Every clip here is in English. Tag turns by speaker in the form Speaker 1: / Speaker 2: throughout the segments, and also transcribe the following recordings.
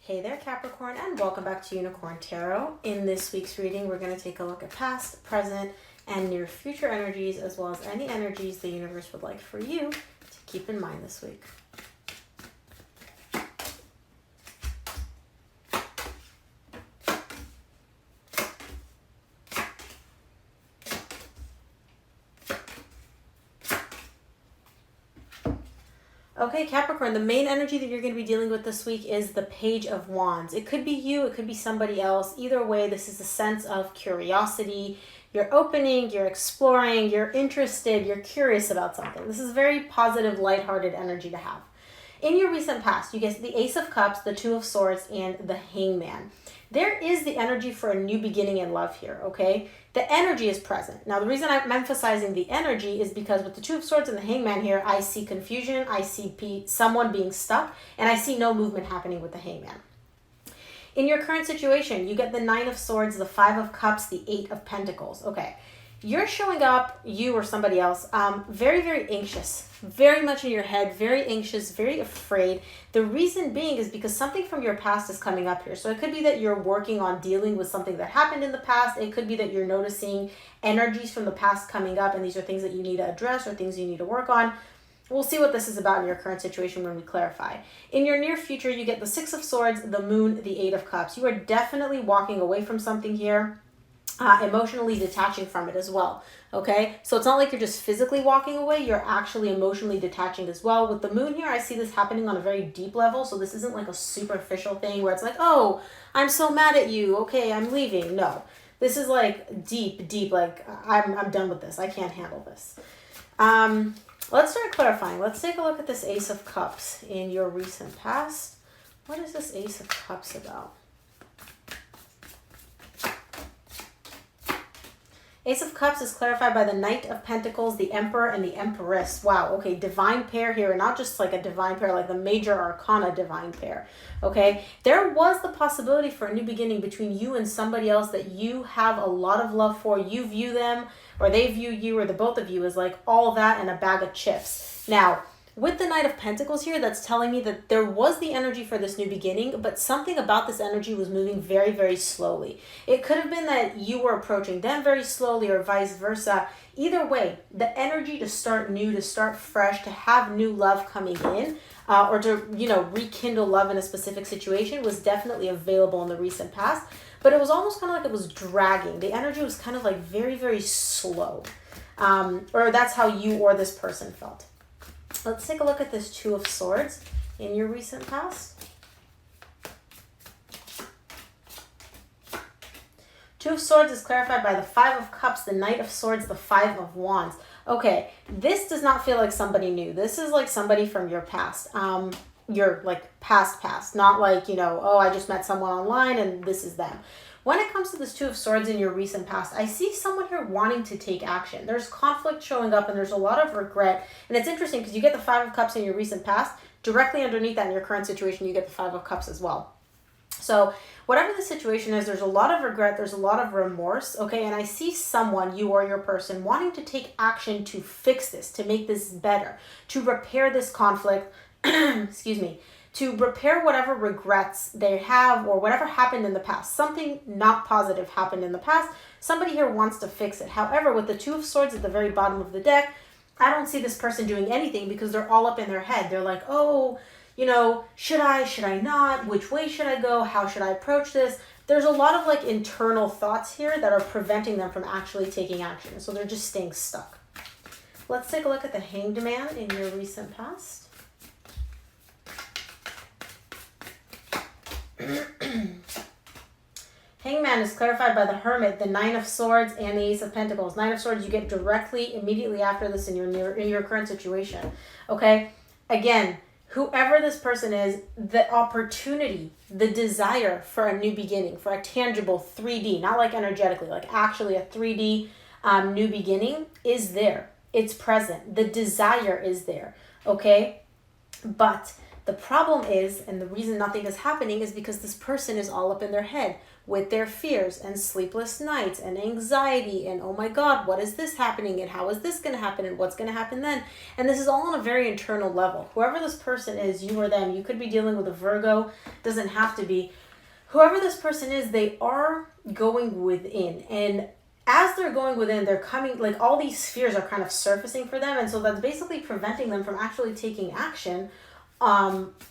Speaker 1: Hey there, Capricorn, and welcome back to Unicorn Tarot. In this week's reading, we're going to take a look at past, present, and near future energies, as well as any energies the universe would like for you to keep in mind this week. Okay, Capricorn, the main energy that you're going to be dealing with this week is the Page of Wands. It could be you, it could be somebody else. Either way, this is a sense of curiosity. You're opening, you're exploring, you're interested, you're curious about something. This is very positive, lighthearted energy to have. In your recent past, you get the Ace of Cups, the Two of Swords, and the Hangman. There is the energy for a new beginning in love here, okay? The energy is present. Now, the reason I'm emphasizing the energy is because with the Two of Swords and the Hangman here, I see confusion, I see someone being stuck, and I see no movement happening with the Hangman. In your current situation, you get the Nine of Swords, the Five of Cups, the Eight of Pentacles. Okay, you're showing up, you or somebody else, very, very anxious, very much in your head, very anxious, very afraid. The reason being is because something from your past is coming up here. So it could be that you're working on dealing with something that happened in the past. It could be that you're noticing energies from the past coming up, and these are things that you need to address or things you need to work on. We'll see what this is about in your current situation when we clarify. In your near future, you get the Six of Swords, the Moon, the Eight of Cups. You are definitely walking away from something here. Emotionally detaching from it as well, okay? So it's not like you're just physically walking away, you're actually emotionally detaching as well. With the Moon here, I see this happening on a very deep level, so this isn't like a superficial thing where it's like, oh, I'm so mad at you, okay, I'm leaving. No, this is like deep, like I'm done with this, I can't handle this. Let's start clarifying. Let's take a look at this Ace of Cups in your recent past. What is this Ace of Cups about? Ace of Cups is clarified by the Knight of Pentacles, the Emperor, and the Empress. Wow, okay, divine pair here, not just like a divine pair, like the major arcana divine pair, okay? There was the possibility for a new beginning between you and somebody else that you have a lot of love for. You view them, or they view you, or the both of you as like all that and a bag of chips. Now, with the Knight of Pentacles here, that's telling me that there was the energy for this new beginning, but something about this energy was moving very, very slowly. It could have been that you were approaching them very slowly or vice versa. Either way, the energy to start new, to start fresh, to have new love coming in, or to, rekindle love in a specific situation was definitely available in the recent past, but it was almost kind of like it was dragging. The energy was kind of like very, very slow, or that's how you or this person felt. Let's take a look at this Two of Swords in your recent past. Two of Swords is clarified by the Five of Cups, the Knight of Swords, the Five of Wands. Okay, this does not feel like somebody new. This is like somebody from your past. Your like past, not like, oh, I just met someone online and this is them. When it comes to this Two of Swords in your recent past, I see someone here wanting to take action. There's conflict showing up and there's a lot of regret. And it's interesting because you get the Five of Cups in your recent past. Directly underneath that in your current situation, you get the Five of Cups as well. So whatever the situation is, there's a lot of regret. There's a lot of remorse. Okay. And I see someone, you or your person, wanting to take action to fix this, to make this better, to repair this conflict. Excuse me. To repair whatever regrets they have or whatever happened in the past. Something not positive happened in the past. Somebody here wants to fix it. However, with the Two of Swords at the very bottom of the deck, I don't see this person doing anything because they're all up in their head. They're like, oh, should I not? Which way should I go? How should I approach this? There's a lot of like internal thoughts here that are preventing them from actually taking action. So they're just staying stuck. Let's take a look at the Hanged Man in your recent past. Hangman is clarified by the Hermit, the Nine of Swords, and the Ace of Pentacles. Nine of Swords you get directly, immediately after this in your current situation. Okay? Again, whoever this person is, the opportunity, the desire for a new beginning, for a tangible 3D, not like energetically, like actually a 3D new beginning is there. It's present. The desire is there. Okay? But The problem is, and the reason nothing is happening, is because this person is all up in their head with their fears and sleepless nights and anxiety and, oh my God, what is this happening and how is this going to happen and what's going to happen then? And this is all on a very internal level. Whoever this person is, you or them, you could be dealing with a Virgo, doesn't have to be. Whoever this person is, they are going within, and as they're going within, they're coming, like all these fears are kind of surfacing for them, and so that's basically preventing them from actually taking action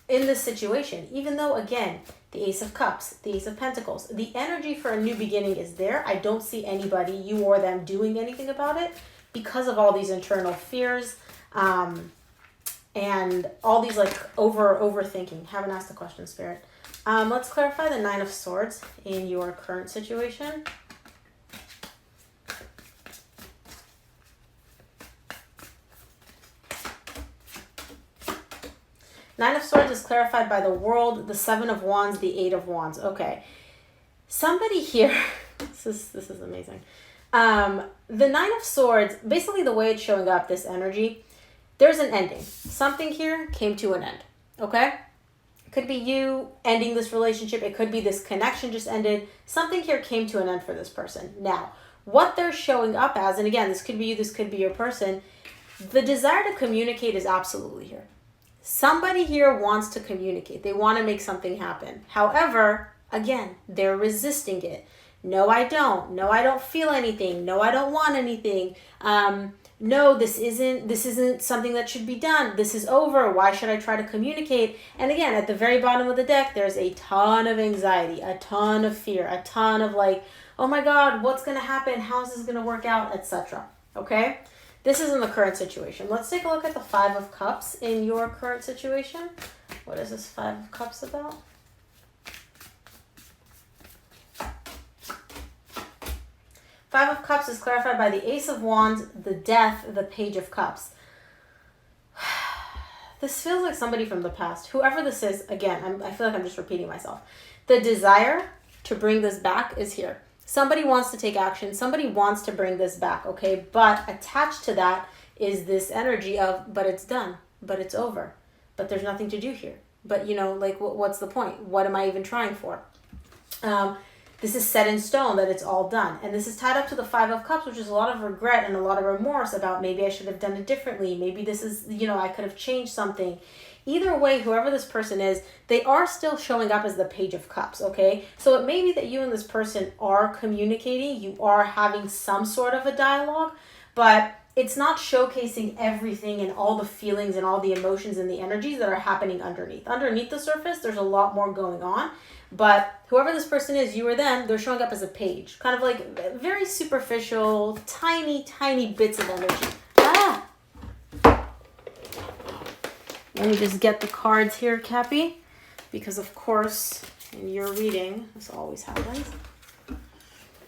Speaker 1: in this situation. Even though, again, the Ace of Cups, the Ace of Pentacles, the energy for a new beginning is there. I don't see anybody, you or them, doing anything about it because of all these internal fears and all these like overthinking. Haven't asked the question, Spirit. Let's clarify the Nine of Swords in your current situation. Nine of Swords is clarified by the World, the Seven of Wands, the Eight of Wands. Okay. Somebody here, this is amazing. The Nine of Swords, basically the way it's showing up, this energy, there's an ending. Something here came to an end. Okay? It could be you ending this relationship. It could be this connection just ended. Something here came to an end for this person. Now, what they're showing up as, and again, this could be you, this could be your person, the desire to communicate is absolutely here. Somebody here wants to communicate. They want to make something happen. However, again, they're resisting it. No, I don't. No, I don't feel anything. No, I don't want anything. No, this isn't something that should be done. This is over. Why should I try to communicate? And again, at the very bottom of the deck, there's a ton of anxiety, a ton of fear, a ton of like, oh my God, what's going to happen? How's this going to work out, etc. Okay? This is in the current situation. Let's take a look at the Five of Cups in your current situation. What is this Five of Cups about? Five of Cups is clarified by the Ace of Wands, the Death, the Page of Cups. This feels like somebody from the past. Whoever this is, again, I feel like I'm just repeating myself. The desire to bring this back is here. Somebody wants to take action. Somebody wants to bring this back, okay? But attached to that is this energy of, but it's done, but it's over, but there's nothing to do here. But, you know, like, what's the point? What am I even trying for? This is set in stone that it's all done. And this is tied up to the Five of Cups, which is a lot of regret and a lot of remorse about maybe I should have done it differently. Maybe this is, you know, I could have changed something. Either way, whoever this person is, they are still showing up as the Page of Cups, okay? So it may be that you and this person are communicating, you are having some sort of a dialogue, but it's not showcasing everything and all the feelings and all the emotions and the energies that are happening underneath. Underneath the surface, there's a lot more going on, but whoever this person is, you or them, they're showing up as a page. Kind of like very superficial, tiny, tiny bits of energy. Let me just get the cards here, Cappy, because of course in your reading, this always happens.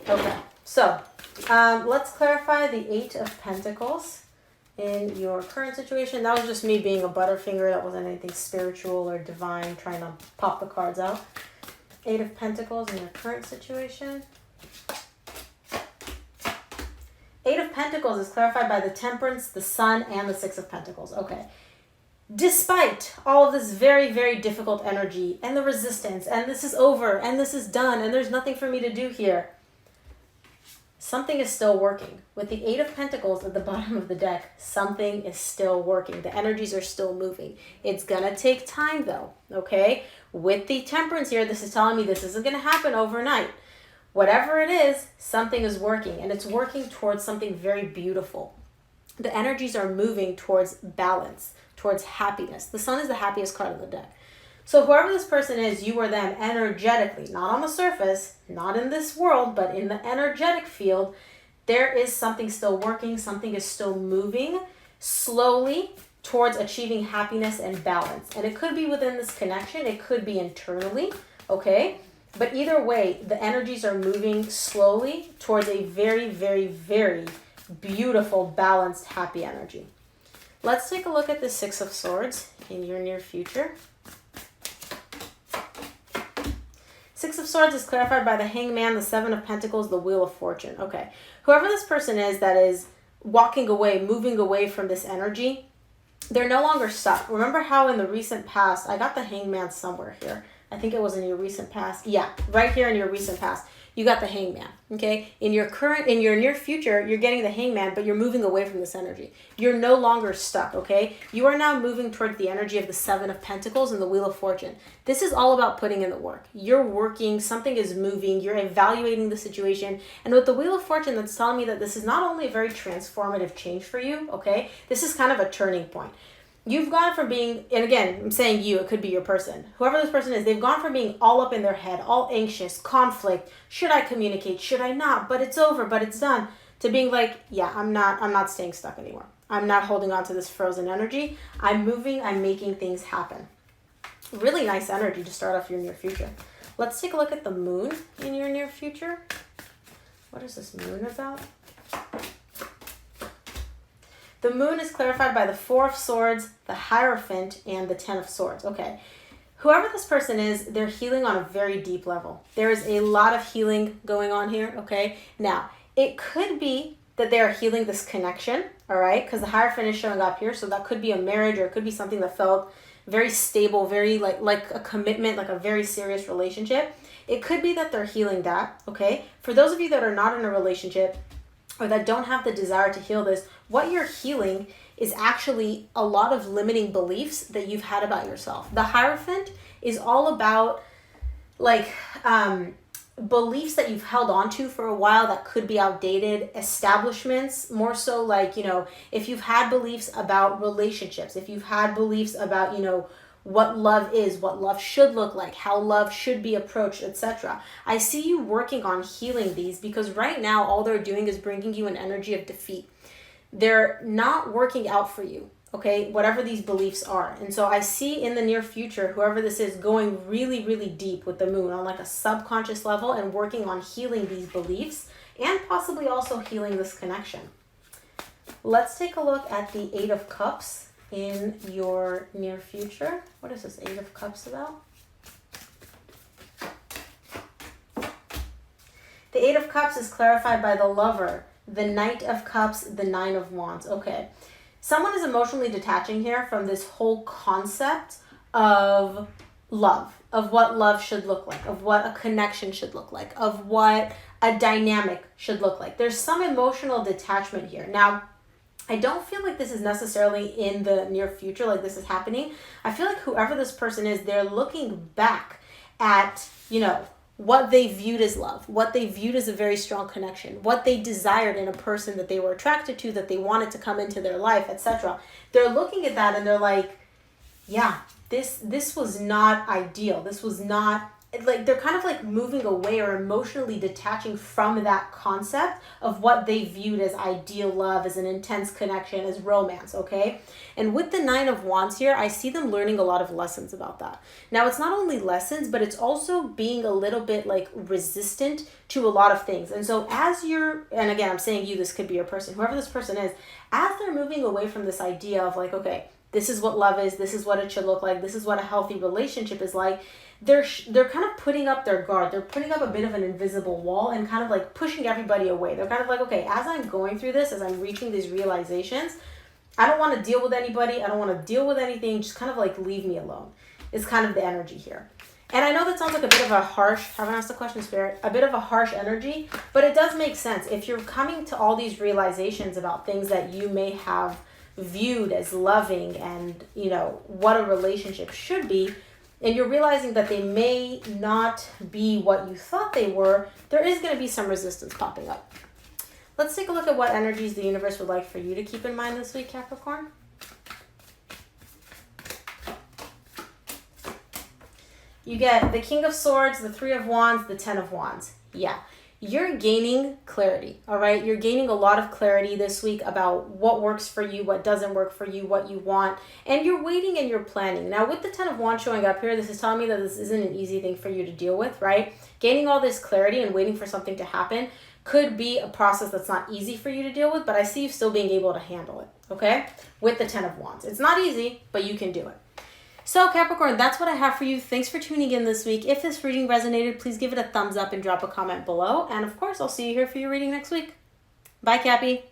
Speaker 1: Okay, so let's clarify the Eight of Pentacles in your current situation. That was just me being a butterfinger. That wasn't anything spiritual or divine, trying to pop the cards out. Eight of Pentacles in your current situation. Eight of Pentacles is clarified by the Temperance, the Sun, and the Six of Pentacles. Okay. Despite all of this very, very difficult energy and the resistance, and this is over, and this is done, and there's nothing for me to do here, something is still working. With the Eight of Pentacles at the bottom of the deck, something is still working. The energies are still moving. It's going to take time, though, okay? With the Temperance here, this is telling me this isn't going to happen overnight. Whatever it is, something is working, and it's working towards something very beautiful. The energies are moving towards balance, towards happiness. The Sun is the happiest card on the deck. So whoever this person is, you or them, energetically, not on the surface, not in this world, but in the energetic field, there is something still working, something is still moving slowly towards achieving happiness and balance. And it could be within this connection, it could be internally, okay? But either way, the energies are moving slowly towards a very, very, very beautiful, balanced, happy energy. Let's take a look at the Six of Swords in your near future. Six of Swords is clarified by the Hangman, the Seven of Pentacles, the Wheel of Fortune. Okay, whoever this person is that is walking away, moving away from this energy, they're no longer stuck. Remember how in the recent past, I got the Hangman somewhere here. I think it was in your recent past. Yeah, right here in your recent past. You got the Hangman, okay? In your near future, you're getting the Hangman, but you're moving away from this energy. You're no longer stuck, okay? You are now moving toward the energy of the Seven of Pentacles and the Wheel of Fortune. This is all about putting in the work. You're working, something is moving, you're evaluating the situation. And with the Wheel of Fortune, that's telling me that this is not only a very transformative change for you, okay? This is kind of a turning point. You've gone from being, and again, I'm saying you, it could be your person. Whoever this person is, they've gone from being all up in their head, all anxious, conflict. Should I communicate? Should I not? But it's over, but it's done. To being like, yeah, I'm not staying stuck anymore. I'm not holding on to this frozen energy. I'm moving, I'm making things happen. Really nice energy to start off your near future. Let's take a look at the moon in your near future. What is this moon about? The moon is clarified by the Four of Swords, the Hierophant, and the Ten of Swords. Okay. Whoever this person is, they're healing on a very deep level. There is a lot of healing going on here, okay? Now, it could be that they are healing this connection, all right? Because the Hierophant is showing up here, so that could be a marriage, or it could be something that felt very stable, very like a commitment, like a very serious relationship. It could be that they're healing that, okay? For those of you that are not in a relationship, or that don't have the desire to heal this, what you're healing is actually a lot of limiting beliefs that you've had about yourself. The Hierophant is all about like beliefs that you've held on to for a while that could be outdated, establishments, more so like, if you've had beliefs about relationships, if you've had beliefs about, what love is, what love should look like, how love should be approached, etc. I see you working on healing these because right now all they're doing is bringing you an energy of defeat. They're not working out for you, okay, whatever these beliefs are. And so I see in the near future, whoever this is, going really, really deep with the moon on like a subconscious level and working on healing these beliefs and possibly also healing this connection. Let's take a look at the Eight of Cups in your near future. What is this Eight of Cups about? The Eight of Cups is clarified by the Lover, the Knight of Cups, the Nine of Wands. Okay. Someone is emotionally detaching here from this whole concept of love, of what love should look like, of what a connection should look like, of what a dynamic should look like. There's some emotional detachment here. Now, I don't feel like this is necessarily in the near future, like this is happening. I feel like whoever this person is, they're looking back at, what they viewed as love, what they viewed as a very strong connection, what they desired in a person that they were attracted to, that they wanted to come into their life, etc. They're looking at that and they're like, yeah, this was not ideal. This was not, like, they're kind of like moving away or emotionally detaching from that concept of what they viewed as ideal love, as an intense connection, as romance, okay? And with the Nine of Wands here, I see them learning a lot of lessons about that. Now, it's not only lessons, but it's also being a little bit like resistant to a lot of things. And so and again, I'm saying this could be your person, whoever this person is, as they're moving away from this idea of like, okay, this is what love is, this is what it should look like, this is what a healthy relationship is like, they're kind of putting up their guard. They're putting up a bit of an invisible wall and kind of like pushing everybody away. They're kind of like, okay, as I'm going through this, as I'm reaching these realizations, I don't want to deal with anybody. I don't want to deal with anything. Just kind of like leave me alone is kind of the energy here. And I know that sounds like a bit of a harsh, haven't asked the question, Spirit, a bit of a harsh energy, but it does make sense. If you're coming to all these realizations about things that you may have viewed as loving and, what a relationship should be, and you're realizing that they may not be what you thought they were, there is going to be some resistance popping up. Let's take a look at what energies the universe would like for you to keep in mind this week, Capricorn. You get the King of Swords, the Three of Wands, the Ten of Wands. Yeah. You're gaining clarity, all right? You're gaining a lot of clarity this week about what works for you, what doesn't work for you, what you want, and you're waiting and you're planning. Now, with the Ten of Wands showing up here, this is telling me that this isn't an easy thing for you to deal with, right? Gaining all this clarity and waiting for something to happen could be a process that's not easy for you to deal with, but I see you still being able to handle it, okay? With the Ten of Wands. It's not easy, but you can do it. So Capricorn, that's what I have for you. Thanks for tuning in this week. If this reading resonated, please give it a thumbs up and drop a comment below. And of course, I'll see you here for your reading next week. Bye, Cappy.